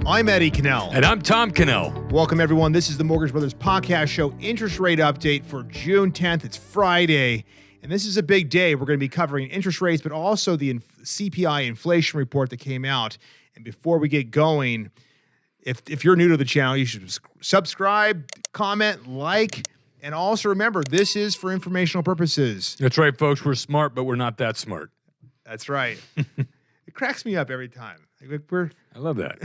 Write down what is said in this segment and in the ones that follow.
I'm Eddie Cannell. And I'm Tom Cannell. Welcome, everyone. This is the Mortgage Brothers podcast show, interest rate update for June 10th. It's Friday, and this is a big day. We're going to be covering interest rates, but also the CPI inflation report that came out. And before we get going, if you're new to the channel, you should subscribe, comment, like, and also remember, this is for informational purposes. That's right, folks. We're smart, but we're not that smart. That's right. It cracks me up every time. I love that.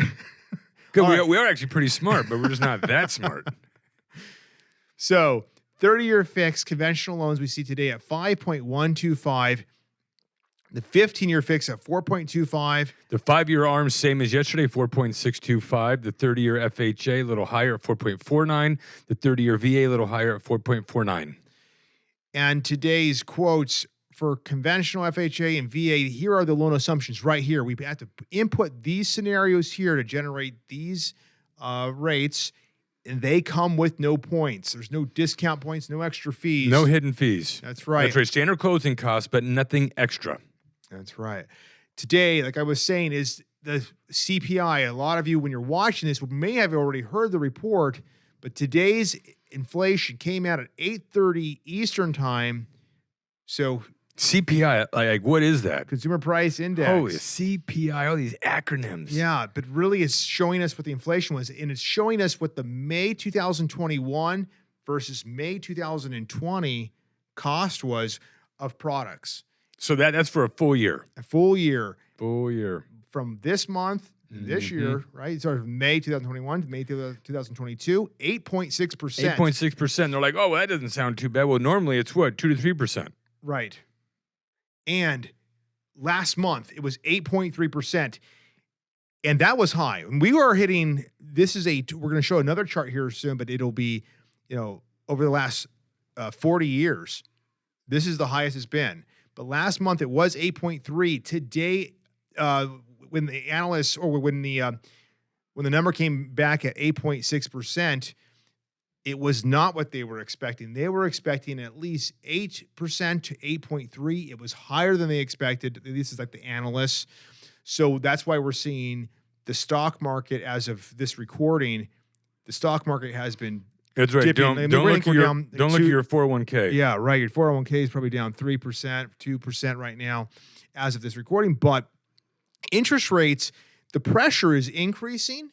Good. We are actually pretty smart, but we're just not that smart. So 30-year fixed conventional loans we see today at 5.125. The 15-year fixed at 4.25. The 5-year ARMs, same as yesterday, 4.625. The 30-year FHA, a little higher at 4.49. The 30-year VA, a little higher at 4.49. And today's quotes for conventional FHA and VA, here are the loan assumptions right here. We have to input these scenarios here to generate these rates, and they come with no points. There's no discount points, no extra fees. No hidden fees. That's right. That's right. Standard closing costs, but nothing extra. That's right. Today, like I was saying, is the CPI. A lot of you, when you're watching this, may have already heard the report, but today's inflation came out at 8:30 Eastern time. So CPI, like what is that? Consumer Price Index. Holy CPI, all these acronyms. Yeah, but really it's showing us what the inflation was, and it's showing us what the May 2021 versus May 2020 cost was of products. So that's for a full year. A full year. Full year. From this month, this year, right? So from May 2021 to May 2022, 8.6%. 8.6%. They're like, oh, well, that doesn't sound too bad. Well, normally it's what, 2 to 3%. Right. And last month, it was 8.3%. And that was high. And we were hitting, we're going to show another chart here soon, but it'll be, over the last 40 years, this is the highest it's been. But last month, it was 8.3. Today, when the analysts, or when the number came back at 8.6%, it was not what they were expecting. They were expecting at least 8% to 8.3. It was higher than they expected. This is like the analysts. So that's why we're seeing the stock market, as of this recording, the stock market has been That's right. dipping. Don't look at your 401k. Yeah, right. Your 401k is probably down 3%, 2% right now as of this recording. But interest rates, the pressure is increasing.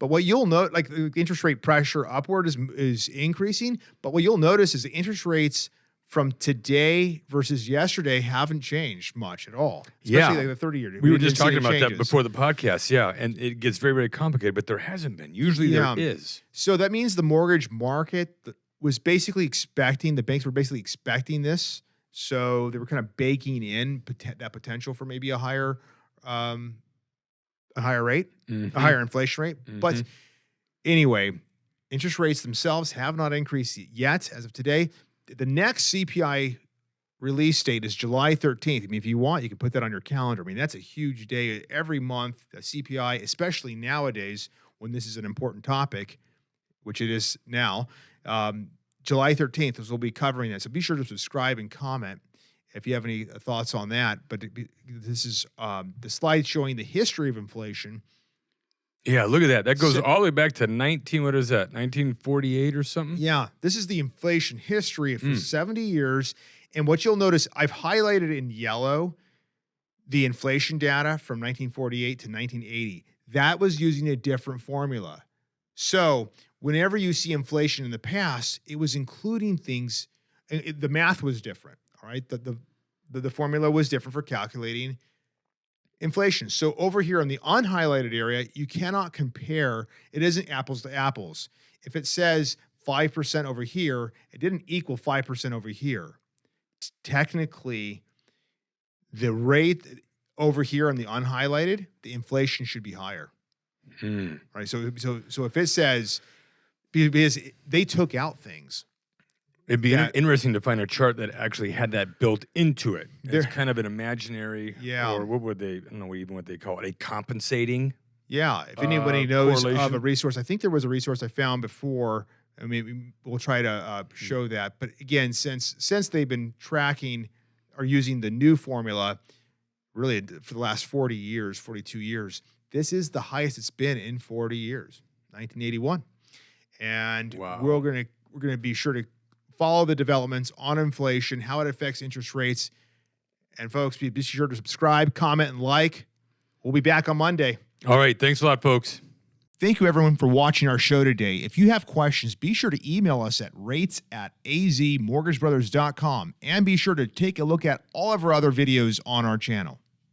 But what you'll note, like the interest rate pressure upward is increasing. But what you'll notice is the interest rates from today versus yesterday haven't changed much at all. Especially like the 30-year. We were just talking about that before the podcast. Yeah. And it gets very, very complicated, but there hasn't been. Usually there is. So that means the mortgage market was basically expecting, the banks were basically expecting this. So they were kind of baking in that potential for maybe a higher rate, a higher inflation rate. But anyway, interest rates themselves have not increased yet as of today. The next CPI release date is July 13th. I mean, if you want, you can put that on your calendar. I mean, that's a huge day every month, the CPI, especially nowadays when this is an important topic, which it is now. July 13th, we'll be covering that. So be sure to subscribe and comment if you have any thoughts on that. But this is the slide showing the history of inflation. Yeah, look at that. That goes all the way back to 1948 or something? Yeah, this is the inflation history for 70 years. And what you'll notice, I've highlighted in yellow the inflation data from 1948 to 1980. That was using a different formula. So whenever you see inflation in the past, it was including things, the math was different. All right, the formula was different for calculating inflation. So over here in the unhighlighted area, you cannot compare. It isn't apples to apples. If it says 5% over here, it didn't equal 5% over here. Technically, the rate over here on the unhighlighted, the inflation should be higher. Right. So if it says, because they took out things. It'd be interesting to find a chart that actually had that built into it. It's kind of an imaginary, or what would they, I don't know what they call it, a compensating. Yeah, if anybody knows of a resource, I think there was a resource I found before. I mean, we'll try to show that. But again, since they've been tracking or using the new formula, really for the last 42 years, This is the highest it's been in 40 years, 1981. And wow. we're going to be sure to follow the developments on inflation, how it affects interest rates. And folks, be sure to subscribe, comment, and like. We'll be back on Monday. All right. Thanks a lot, folks. Thank you, everyone, for watching our show today. If you have questions, be sure to email us at rates@azmortgagebrothers.com, and be sure to take a look at all of our other videos on our channel.